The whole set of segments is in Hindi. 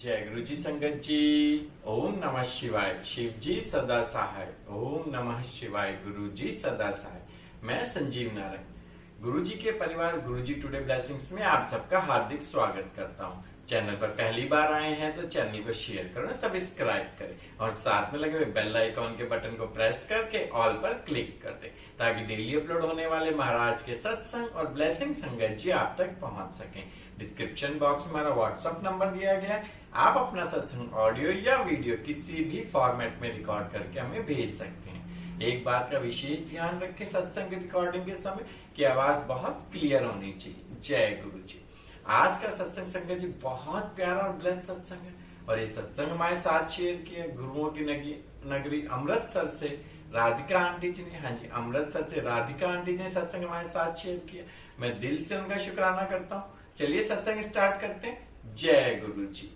जय गुरु जी संगत जी। ओम नमः शिवाय। शिव जी सदा सहाय। ओम नमः शिवाय। गुरु जी सदा सहाय। मैं संजीव नारायण गुरु जी के परिवार गुरु जी टुडे ब्लेसिंग्स में आप सबका हार्दिक स्वागत करता हूँ। चैनल पर पहली बार आए हैं तो चैनल को शेयर करें, सब्सक्राइब करें और साथ में लगे हुए बेल आइकॉन के बटन को प्रेस करके ऑल पर क्लिक कर दें ताकि डेली अपलोड होने वाले महाराज के सत्संग और ब्लेसिंग संगत जी आप तक पहुंच सकें। डिस्क्रिप्शन बॉक्स में हमारा व्हाट्सएप नंबर दिया गया है। आप अपना सत्संग ऑडियो या वीडियो किसी भी फॉर्मेट में रिकॉर्ड करके हमें भेज सकते हैं। एक बात का विशेष ध्यान रखें सत्संग रिकॉर्डिंग के समय की आवाज बहुत क्लियर होनी चाहिए। जय गुरु जी। आज का सत्संग संगत जी बहुत प्यारा और ब्लेस सत्संग है और ये सत्संग हमारे साथ शेयर किया गुरुओं की नगरी अमृतसर से राधिका आंटी जी ने। हाँ जी, अमृतसर से राधिका आंटी जी ने सत्संग हमारे साथ शेयर किया। मैं दिल से उनका शुक्राना करता हूँ। चलिए सत्संग स्टार्ट करते हैं। जय गुरु जी।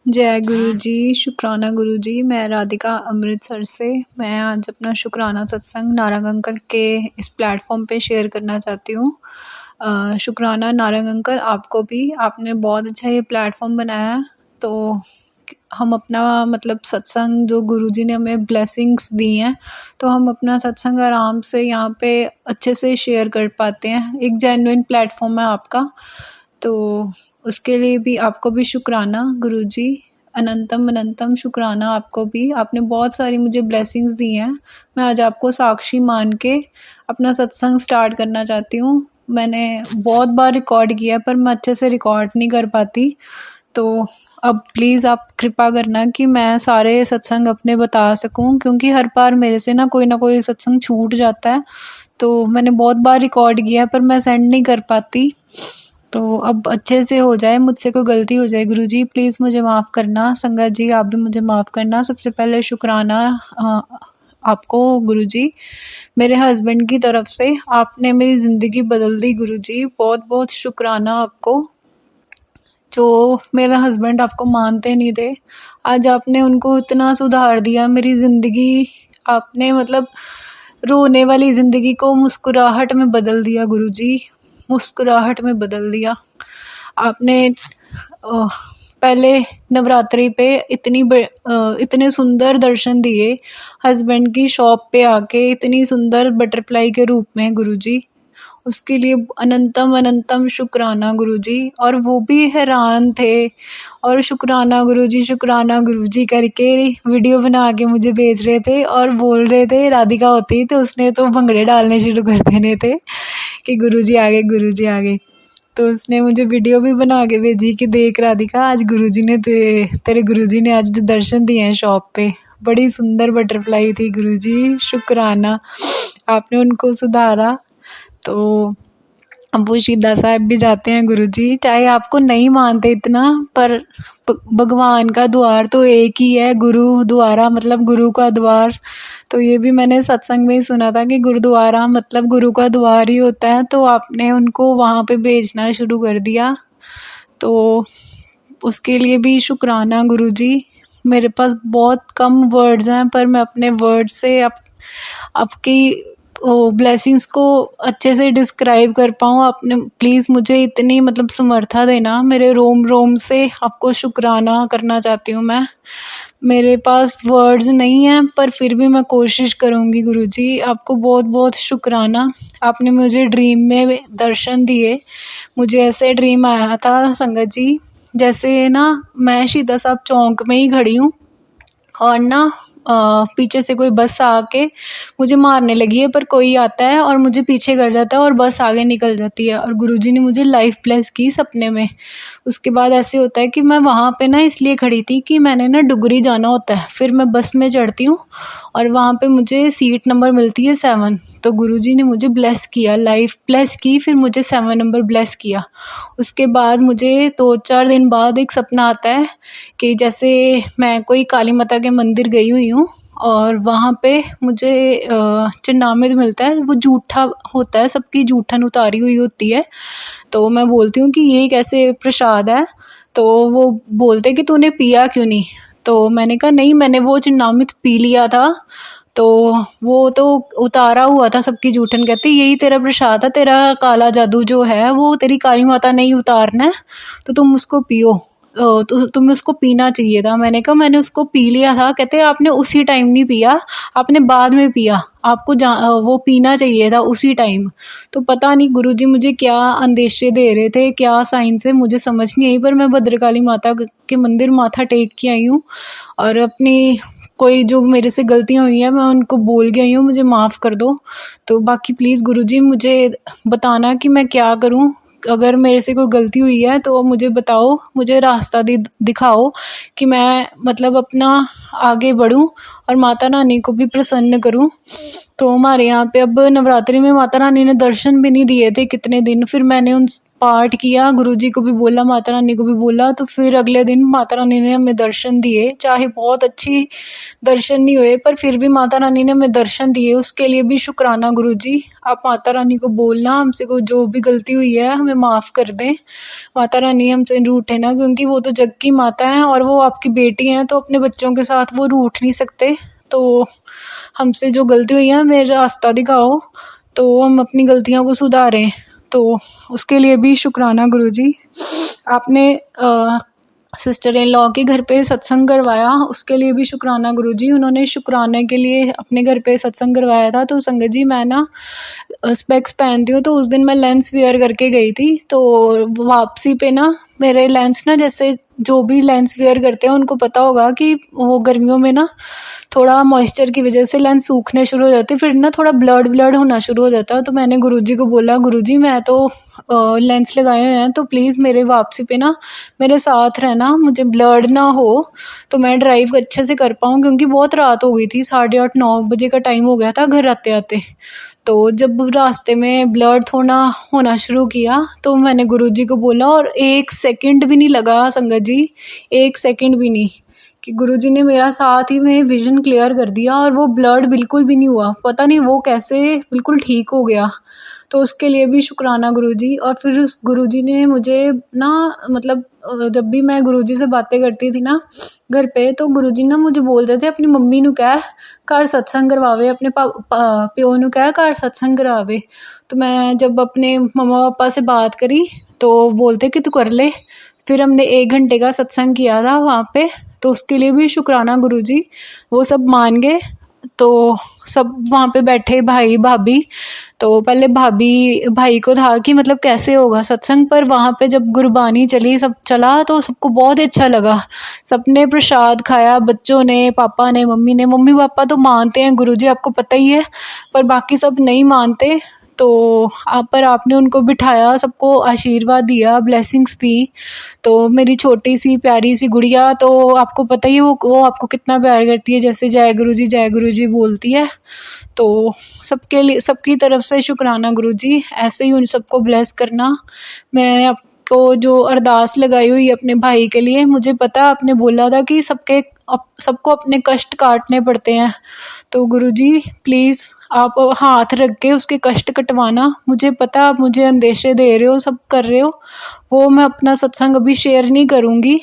जय गुरु जी। शुक्राना गुरु जी। मैं राधिका अमृतसर से। मैं आज अपना शुक्राना सत्संग नारंग अंकल के इस प्लेटफॉर्म पे शेयर करना चाहती हूँ। शुक्राना नारंग अंकल, आपको भी। आपने बहुत अच्छा ये प्लेटफॉर्म बनाया है। तो हम अपना मतलब सत्संग जो गुरुजी ने हमें ब्लेसिंग्स दी हैं तो हम अपना सत्संग आराम से यहाँ पे अच्छे से शेयर कर पाते हैं। एक जेन्युइन प्लेटफॉर्म है आपका, तो उसके लिए भी आपको भी शुक्राना गुरुजी। अनंतम अनंतम शुक्राना आपको भी। आपने बहुत सारी मुझे ब्लेसिंग्स दी हैं। मैं आज आपको साक्षी मान के अपना सत्संग स्टार्ट करना चाहती हूँ। मैंने बहुत बार रिकॉर्ड किया पर मैं अच्छे से रिकॉर्ड नहीं कर पाती, तो अब प्लीज़ आप कृपा करना कि मैं सारे सत्संग अपने बता सकूं, क्योंकि हर बार मेरे से ना कोई सत्संग छूट जाता है। तो मैंने बहुत बार रिकॉर्ड किया पर मैं सेंड नहीं कर पाती, तो अब अच्छे से हो जाए। मुझसे कोई गलती हो जाए गुरुजी प्लीज़ मुझे माफ़ करना। संगत जी आप भी मुझे माफ़ करना। सबसे पहले शुक्राना आपको गुरुजी, मेरे हस्बैंड की तरफ से आपने मेरी ज़िंदगी बदल दी गुरुजी। बहुत बहुत शुक्राना आपको। जो मेरा हस्बैंड आपको मानते नहीं थे, आज आपने उनको इतना सुधार दिया मेरी ज़िंदगी। आपने मतलब रोने वाली ज़िंदगी को मुस्कुराहट में बदल दिया गुरुजी, मुस्कुराहट में बदल दिया आपने। पहले नवरात्रि पे इतने सुंदर दर्शन दिए हस्बैंड की शॉप पे आके, इतनी सुंदर बटरफ्लाई के रूप में गुरुजी। उसके लिए अनंतम अनंतम शुक्राना गुरुजी। और वो भी हैरान थे और शुक्राना गुरुजी करके वीडियो बना के मुझे भेज रहे थे और बोल रहे थे राधिका होती तो उसने तो भंगड़े डालने शुरू कर देने थे कि गुरुजी आ गए। तो उसने मुझे वीडियो भी बना के भेजी कि देख राधिका, आज गुरुजी ने तेरे गुरुजी ने आज दर्शन दिए हैं शॉप पे। बड़ी सुंदर बटरफ्लाई थी गुरुजी। शुक्राना, आपने उनको सुधारा। तो अब वो शीदा साहब भी जाते हैं गुरुजी, चाहे आपको नहीं मानते इतना, पर भगवान का द्वार तो एक ही है, गुरु द्वारा मतलब गुरु का द्वार। तो ये भी मैंने सत्संग में ही सुना था कि गुरुद्वारा मतलब गुरु का द्वार ही होता है। तो आपने उनको वहाँ पे भेजना शुरू कर दिया, तो उसके लिए भी शुक्राना गुरुजी। मेरे पास बहुत कम वर्ड्स हैं पर मैं अपने वर्ड से आपकी ब्लेसिंग्स को अच्छे से डिस्क्राइब कर पाऊँ। आपने प्लीज़ मुझे इतनी मतलब समर्था देना। मेरे रोम रोम से आपको शुक्राना करना चाहती हूँ मैं। मेरे पास वर्ड्स नहीं हैं पर फिर भी मैं कोशिश करूँगी गुरुजी। आपको बहुत बहुत शुक्राना। आपने मुझे ड्रीम में दर्शन दिए। मुझे ऐसे ड्रीम आया था संगत जी, जैसे ना मैं शीदा साहब चौक में ही खड़ी हूँ और ना पीछे से कोई बस आके मुझे मारने लगी है, पर कोई आता है और मुझे पीछे कर जाता है और बस आगे निकल जाती है और गुरुजी ने मुझे लाइफ ब्लेस की सपने में। उसके बाद ऐसे होता है कि मैं वहाँ पे ना इसलिए खड़ी थी कि मैंने ना डुगरी जाना होता है। फिर मैं बस में चढ़ती हूँ और वहाँ पे मुझे सीट नंबर मिलती है 7। तो गुरुजी ने मुझे ब्लेस किया, लाइफ ब्लेस की, फिर मुझे 7 नंबर ब्लेस किया। उसके बाद मुझे 2-4 दिन बाद एक सपना आता है कि जैसे मैं कोई काली माता के मंदिर गई हुई हूँ और वहाँ पे मुझे चिन्नामृत मिलता है। वो जूठा होता है, सबकी जूठन उतारी हुई होती है। तो मैं बोलती हूँ कि ये कैसे प्रसाद है, तो वो बोलते कि तूने पिया क्यों नहीं। तो मैंने कहा नहीं, मैंने वो चिन्नामृत पी लिया था तो वो तो उतारा हुआ था सबकी जूठन, कहती यही तेरा प्रसाद है, तेरा काला जादू जो है वो तेरी काली माता ने ही उतारना है, तो तुम उसको पियो, तो तुम्हें उसको पीना चाहिए था। मैंने कहा मैंने उसको पी लिया था। कहते आपने उसी टाइम नहीं पिया, आपने बाद में पिया, आपको वो पीना चाहिए था उसी टाइम। तो पता नहीं गुरुजी मुझे क्या अंदेशे दे रहे थे, क्या साइंस है मुझे समझ नहीं आई, पर मैं भद्रकाली माता के मंदिर माथा टेक के आई हूँ और अपनी कोई जो मेरे से गलतियाँ हुई हैं मैं उनको बोल के आई हूँ, मुझे माफ़ कर दो। तो बाकी प्लीज़ गुरुजी मुझे बताना कि मैं क्या करूँ, अगर मेरे से कोई गलती हुई है तो मुझे बताओ, मुझे रास्ता दिखाओ कि मैं मतलब अपना आगे बढ़ूँ और माता रानी को भी प्रसन्न करूँ। तो हमारे यहाँ पे अब नवरात्रि में माता रानी ने दर्शन भी नहीं दिए थे कितने दिन, फिर मैंने उन पाठ किया, गुरुजी को भी बोला, माता रानी को भी बोला, तो फिर अगले दिन माता रानी ने हमें दर्शन दिए। चाहे बहुत अच्छी दर्शन नहीं हुए पर फिर भी माता रानी ने हमें दर्शन दिए, उसके लिए भी शुक्राना गुरुजी। आप माता रानी को बोलना हमसे को जो भी गलती हुई है हमें माफ़ कर दें, माता रानी हमसे रूठे ना, क्योंकि वो तो जग की माता हैं और वो आपकी बेटी हैं, तो अपने बच्चों के साथ वो रूठ नहीं सकते। तो हमसे जो गलती हुई है हमें रास्ता दिखाओ, तो हम अपनी गलतियों को सुधारें। तो उसके लिए भी शुक्राना गुरुजी। आपने सिस्टर इन लॉ के घर पे सत्संग करवाया, उसके लिए भी शुक्राना गुरुजी। उन्होंने शुक्राने के लिए अपने घर पे सत्संग करवाया था। तो संगत जी मैं ना स्पेक्स पहनती हूँ, तो उस दिन मैं लेंस वेयर करके गई थी, तो वापसी पे ना मेरे लेंस ना, जैसे जो भी लेंस वेयर करते हैं उनको पता होगा कि वो गर्मियों में ना थोड़ा मॉइस्चर की वजह से लेंस सूखने शुरू हो जाते, फिर ना थोड़ा ब्लड होना शुरू हो जाता है। तो मैंने गुरुजी को बोला, गुरुजी मैं तो लेंस लगाए हुए हैं, तो प्लीज़ मेरे वापसी पे ना मेरे साथ रहना, मुझे ब्लड ना हो तो मैं ड्राइव अच्छे से कर पाऊँ, क्योंकि बहुत रात हो गई थी, 8:30-9 बजे का टाइम हो गया था घर आते आते। तो जब रास्ते में ब्लड थोड़ा होना शुरू किया तो मैंने गुरुजी को बोला, और 1 सेकंड भी नहीं लगा संगत जी, 1 सेकंड भी नहीं, कि गुरुजी ने मेरा साथ ही में विज़न क्लियर कर दिया और वो ब्लड बिल्कुल भी नहीं हुआ, पता नहीं वो कैसे बिल्कुल ठीक हो गया। तो उसके लिए भी शुक्राना गुरुजी। और फिर उस गुरुजी ने मुझे ना मतलब जब भी मैं गुरुजी से बातें करती थी ना घर पे, तो गुरुजी ना मुझे बोलते थे अपनी मम्मी नू कह घर सत्संग करवावे, अपने प्यो नू कह घर सत्संग करावे। तो मैं जब अपने मम्मा पापा से बात करी तो बोलते कि तू कर ले। फिर हमने 1 घंटे का सत्संग किया था वहाँ पे, तो उसके लिए भी शुक्राना गुरुजी, वो सब मान गए। तो सब वहाँ पे बैठे भाई भाभी, तो पहले भाभी भाई को था कि मतलब कैसे होगा सत्संग, पर वहाँ पे जब गुरबानी चली सब चला तो सबको बहुत अच्छा लगा, सबने प्रसाद खाया, बच्चों ने, पापा ने, मम्मी पापा तो मानते हैं गुरुजी आपको पता ही है, पर बाकी सब नहीं मानते। तो पर आपने उनको बिठाया, सबको आशीर्वाद दिया, ब्लेसिंग्स दी। तो मेरी छोटी सी प्यारी सी गुड़िया, तो आपको पता ही है वो आपको कितना प्यार करती है, जैसे जय गुरुजी बोलती है। तो सबके लिए सबकी तरफ से शुक्राना गुरुजी, ऐसे ही उन सबको ब्लेस करना। मैं आपको जो अरदास लगाई हुई है अपने भाई के लिए, मुझे पता है आपने बोला था कि सबको अपने कष्ट काटने पड़ते हैं, तो गुरुजी प्लीज़ आप हाथ रख के उसके कष्ट कटवाना। मुझे पता आप मुझे अंदेशे दे रहे हो, सब कर रहे हो, वो मैं अपना सत्संग अभी शेयर नहीं करूँगी,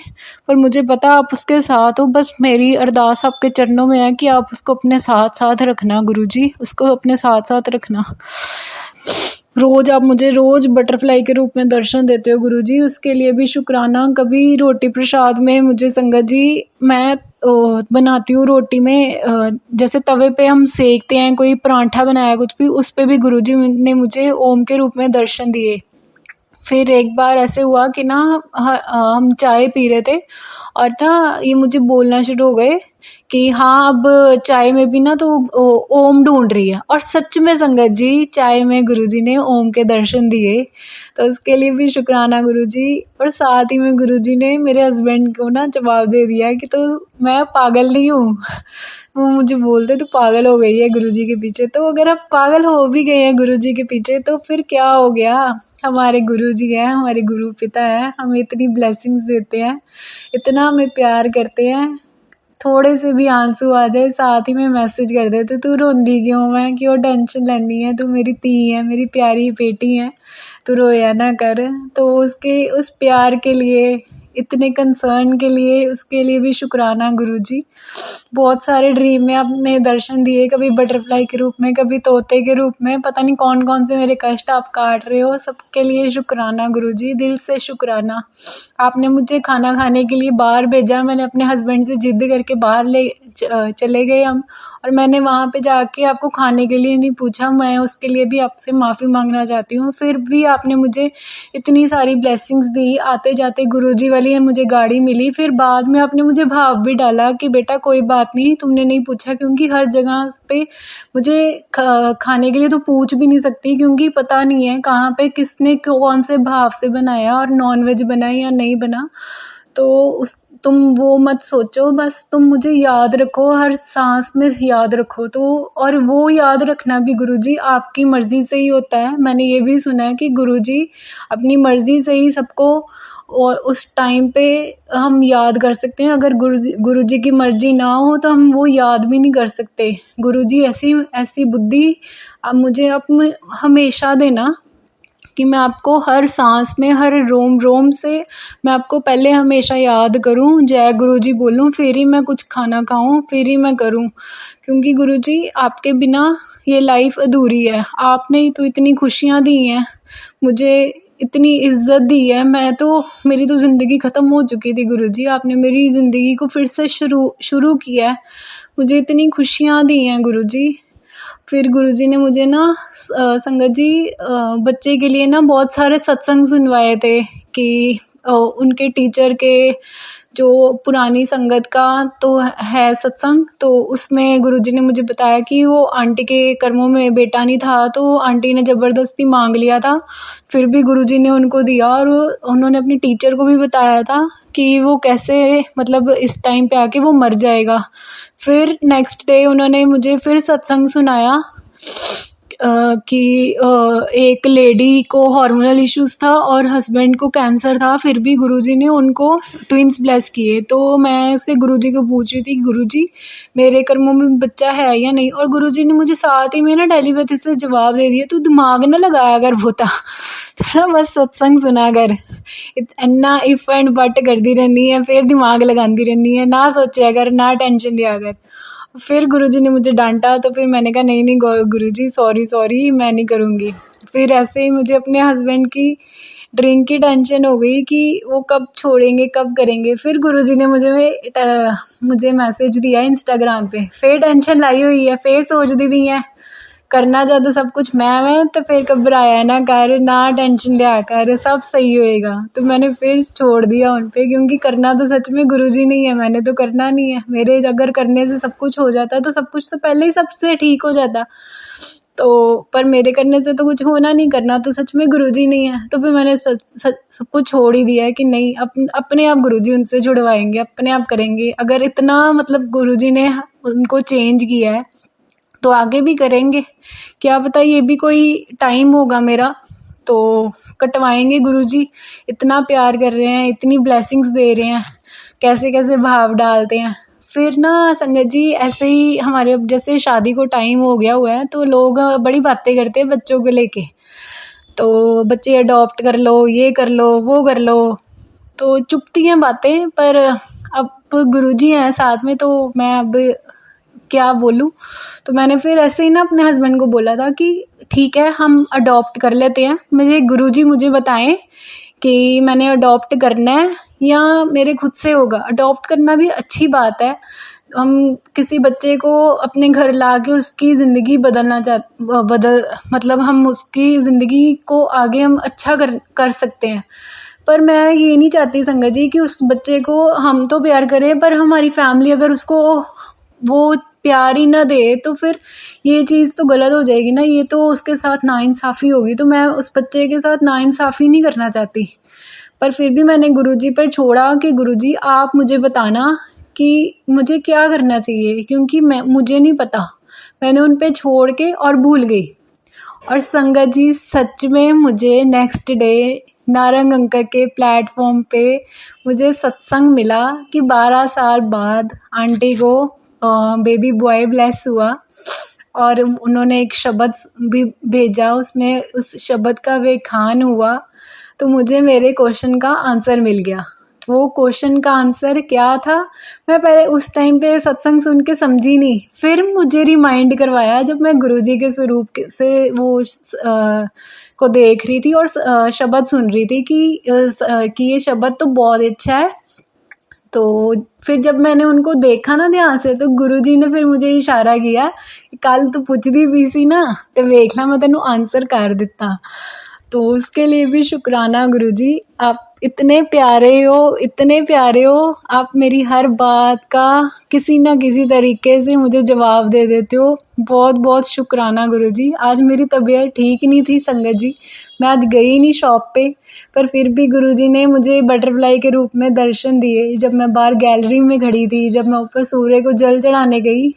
पर मुझे पता आप उसके साथ हो। बस मेरी अरदास आपके चरणों में है कि आप उसको अपने साथ साथ रखना गुरुजी, उसको अपने साथ साथ रखना। रोज़ आप मुझे रोज़ बटरफ्लाई के रूप में दर्शन देते हो गुरुजी, उसके लिए भी शुक्राना। कभी रोटी प्रसाद में मुझे संगत जी, मैं बनाती हूँ रोटी में, जैसे तवे पे हम सेकते हैं, कोई परांठा बनाया कुछ भी, उस पे भी गुरुजी ने मुझे ओम के रूप में दर्शन दिए। फिर एक बार ऐसे हुआ कि ना हम चाय पी रहे थे और ना ये मुझे बोलना शुरू हो गए कि हाँ अब चाय में भी ना तो ओम ढूंढ रही है, और सच में संगत जी चाय में गुरुजी ने ओम के दर्शन दिए, तो उसके लिए भी शुक्राना गुरुजी। और साथ ही में गुरुजी ने मेरे हस्बैंड को ना जवाब दे दिया कि तो मैं पागल नहीं हूँ। वो मुझे बोलते तो पागल हो गई है गुरुजी के पीछे, तो अगर आप पागल हो भी गए हैं गुरुजी के पीछे तो फिर क्या हो गया, हमारे गुरुजी हैं, हमारे गुरु पिता हैं, हमें इतनी ब्लेसिंग्स देते हैं, इतना हमें प्यार करते हैं, थोड़े से भी आंसू आ जाए साथ ही में मैसेज कर देते तू रोंदी क्यों, मैं क्यों टेंशन लेनी है, तू मेरी धी है, मेरी प्यारी बेटी है, तू रोया ना कर। तो उसके उस प्यार के लिए इतने कंसर्न के लिए उसके लिए भी शुक्राना गुरुजी। बहुत सारे ड्रीम में आपने दर्शन दिए, कभी बटरफ्लाई के रूप में, कभी तोते के रूप में, पता नहीं कौन कौन से मेरे कष्ट आप काट रहे हो। सबके लिए शुक्राना गुरुजी, दिल से शुक्राना। आपने मुझे खाना खाने के लिए बाहर भेजा, मैंने अपने हस्बैंड से जिद करके बाहर चले गए हम, और मैंने वहाँ पे जाके आपको खाने के लिए नहीं पूछा। मैं उसके लिए भी आपसे माफ़ी मांगना चाहती हूँ। फिर भी आपने मुझे इतनी सारी ब्लेसिंग्स दी। आते जाते गुरुजी वाली मुझे गाड़ी मिली। फिर बाद में आपने मुझे भाव भी डाला कि बेटा कोई बात नहीं, तुमने नहीं पूछा, क्योंकि हर जगह पे मुझे खाने के लिए तो पूछ भी नहीं सकती, क्योंकि पता नहीं है कहाँ पे किसने कौन से भाव से बनाया, और नॉन वेज बना या नहीं बना। तो तुम वो मत सोचो, बस तुम मुझे याद रखो, हर सांस में याद रखो। तो और वो याद रखना भी गुरुजी आपकी मर्ज़ी से ही होता है। मैंने ये भी सुना है कि गुरुजी अपनी मर्ज़ी से ही सबको और उस टाइम पे हम याद कर सकते हैं। अगर गुरुजी की मर्ज़ी ना हो तो हम वो याद भी नहीं कर सकते। गुरुजी ऐसी बुद्धि आप मुझे हमेशा देना कि मैं आपको हर सांस में, हर रोम रोम से मैं आपको पहले हमेशा याद करूं, जय गुरुजी बोलूं, फिर ही मैं कुछ खाना खाऊं, फिर ही मैं करूं। क्योंकि गुरुजी आपके बिना ये लाइफ अधूरी है। आपने ही तो इतनी खुशियां दी हैं, मुझे इतनी इज्जत दी है। मेरी तो ज़िंदगी ख़त्म हो चुकी थी गुरुजी, आपने मेरी ज़िंदगी को फिर से शुरू किया है। मुझे इतनी खुशियाँ दी हैं गुरुजी। फिर गुरुजी ने मुझे ना संगत जी बच्चे के लिए ना बहुत सारे सत्संग सुनवाए थे कि उनके टीचर के जो पुरानी संगत का तो है सत्संग, तो उसमें गुरुजी ने मुझे बताया कि वो आंटी के कर्मों में बेटा नहीं था, तो आंटी ने ज़बरदस्ती मांग लिया था। फिर भी गुरुजी ने उनको दिया, और उन्होंने अपने टीचर को भी बताया था कि वो कैसे मतलब इस टाइम पे आके वो मर जाएगा। फिर नेक्स्ट डे उन्होंने मुझे फिर सत्संग सुनाया कि एक लेडी को हार्मोनल इश्यूज़ था और हस्बैंड को कैंसर था, फिर भी गुरुजी ने उनको ट्विंस ब्लेस किए। तो मैं से गुरुजी को पूछ रही थी, गुरुजी मेरे कर्मों में बच्चा है या नहीं, और गुरुजी ने मुझे साथ ही में ना टेलीपैथी से जवाब दे दिया, तू दिमाग ना लगाया कर होता तो बस सत्संग सुना कर, इतना इफ़ एंड बट करती रहनी है, फिर दिमाग लगाती रहनी है, ना सोचा कर, ना टेंशन लिया कर। फिर गुरुजी ने मुझे डांटा, तो फिर मैंने कहा नहीं गुरुजी सॉरी मैं नहीं करूँगी। फिर ऐसे ही मुझे अपने हस्बैंड की ड्रिंक की टेंशन हो गई कि वो कब छोड़ेंगे, कब करेंगे। फिर गुरुजी ने मुझे मैसेज दिया इंस्टाग्राम पे, फिर टेंशन लाई हुई है, फिर सोचती भी है करना जब सब कुछ मैं तो फिर घबराया ना कर, ना टेंशन लिया कर, सब सही होएगा। तो मैंने फिर छोड़ दिया उन पे, क्योंकि करना तो सच में गुरुजी नहीं है, मैंने तो करना नहीं है। मेरे अगर करने से सब कुछ हो जाता तो सब कुछ तो पहले ही सबसे ठीक हो जाता। तो पर मेरे करने से तो कुछ होना नहीं, करना तो सच में गुरुजी नहीं है। तो फिर मैंने सब कुछ छोड़ ही दिया है कि नहीं, अपने आप गुरुजी उनसे छुड़वाएंगे, अपने आप करेंगे। अगर इतना मतलब गुरुजी ने उनको चेंज किया है तो आगे भी करेंगे। क्या पता ये भी कोई टाइम होगा मेरा तो कटवाएंगे गुरुजी। इतना प्यार कर रहे हैं, इतनी ब्लेसिंग्स दे रहे हैं, कैसे कैसे भाव डालते हैं। फिर ना संगत जी ऐसे ही हमारे अब जैसे शादी को टाइम हो गया हुआ है, तो लोग बड़ी बातें करते हैं बच्चों को लेके, तो बच्चे अडॉप्ट कर लो, ये कर लो, वो कर लो, तो चुपती हैं बातें। पर अब गुरुजी हैं साथ में, तो मैं अब क्या बोलूँ। तो मैंने फिर ऐसे ही ना अपने हस्बैंड को बोला था कि ठीक है हम अडॉप्ट कर लेते हैं, गुरुजी मुझे बताएं कि मैंने अडॉप्ट करना है या मेरे खुद से होगा। अडॉप्ट करना भी अच्छी बात है, हम किसी बच्चे को अपने घर ला के उसकी ज़िंदगी मतलब हम उसकी ज़िंदगी को आगे हम अच्छा कर सकते हैं। पर मैं ये नहीं चाहती संगत जी कि उस बच्चे को हम तो प्यार करें, पर हमारी फैमिली अगर उसको वो प्यार ही ना दे, तो फिर ये चीज़ तो गलत हो जाएगी ना, ये तो उसके साथ नाइंसाफ़ी होगी। तो मैं उस बच्चे के साथ नाइंसाफ़ी नहीं करना चाहती। पर फिर भी मैंने गुरुजी पर छोड़ा कि गुरुजी आप मुझे बताना कि मुझे क्या करना चाहिए, क्योंकि मुझे नहीं पता। मैंने उन पे छोड़ के और भूल गई। और संगत जी सच में मुझे नेक्स्ट डे नारंग अंकल के प्लेटफॉर्म पे मुझे सत्संग मिला कि 12 साल बाद आंटी को बेबी बॉय ब्लेस हुआ, और उन्होंने एक शब्द भी भेजा, उसमें उस शब्द का व्याख्यान हुआ, तो मुझे मेरे क्वेश्चन का आंसर मिल गया। वो क्वेश्चन का आंसर क्या था, मैं पहले उस टाइम पे सत्संग सुन के समझी नहीं। फिर मुझे रिमाइंड करवाया जब मैं गुरुजी के स्वरूप से वो को देख रही थी और शब्द सुन रही थी कि ये शब्द तो बहुत अच्छा है। तो फिर जब मैंने उनको देखा ना ध्यान से, तो गुरुजी ने फिर मुझे इशारा किया कि कल तू पुछदी पई सी ना, ते वेख ला मैं तेनू आंसर कर दिता। तो उसके लिए भी शुक्राना गुरुजी, आप इतने प्यारे हो, आप मेरी हर बात का किसी ना किसी तरीके से मुझे जवाब दे देते हो। बहुत बहुत शुक्राना गुरुजी। आज मेरी तबीयत ठीक नहीं थी संगत जी, मैं आज गई नहीं शॉप पे, पर फिर भी गुरुजी ने मुझे बटरफ्लाई के रूप में दर्शन दिए। जब मैं बाहर गैलरी में खड़ी थी, जब मैं ऊपर सूर्य को जल चढ़ाने गई,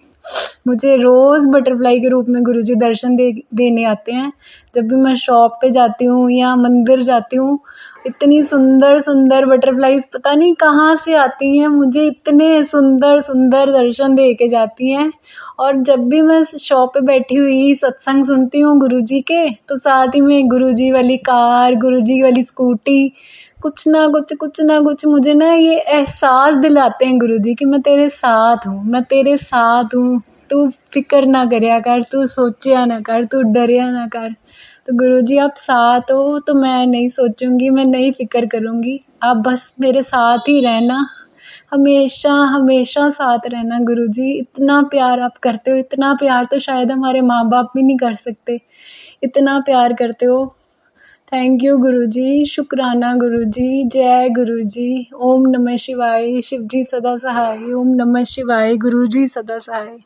मुझे रोज़ बटरफ्लाई के रूप में गुरुजी दर्शन देने आते हैं। जब भी मैं शॉप पे जाती हूँ या मंदिर जाती हूँ, इतनी सुंदर सुंदर बटरफ्लाईज पता नहीं कहाँ से आती हैं, मुझे इतने सुंदर सुंदर दर्शन दे के जाती हैं। और जब भी मैं शॉप पे बैठी हुई सत्संग सुनती हूँ गुरुजी के, तो साथ ही में गुरुजी वाली कार, गुरुजी वाली स्कूटी, कुछ ना कुछ मुझे ना ये एहसास दिलाते हैं गुरुजी कि मैं तेरे साथ हूँ, तू फिक्र ना करया कर, तू सोचिया ना कर, तू डरिया ना कर। तो गुरुजी आप साथ हो तो मैं नहीं सोचूंगी, मैं नहीं फिक्र करूँगी, आप बस मेरे साथ ही रहना, हमेशा हमेशा साथ रहना गुरुजी। इतना प्यार आप करते हो, इतना प्यार तो शायद हमारे माँ बाप भी नहीं कर सकते, इतना प्यार करते हो। थैंक यू गुरुजी, शुक्राना गुरुजी, जय गुरुजी। ओम नमः शिवाय, शिव जी सदा सहाय। ओम नमः शिवाय, गुरुजी सदा सहाय।